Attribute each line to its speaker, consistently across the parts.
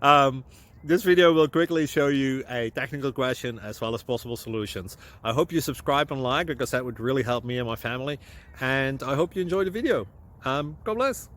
Speaker 1: um, this video will quickly show you a technical question as well as possible solutions. I hope you subscribe and like because that would really help me and my family. And I hope you enjoy the video. God bless.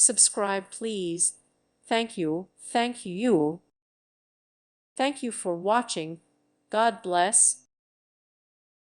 Speaker 2: Subscribe, please. Thank you. Thank you. Thank you for watching. God bless.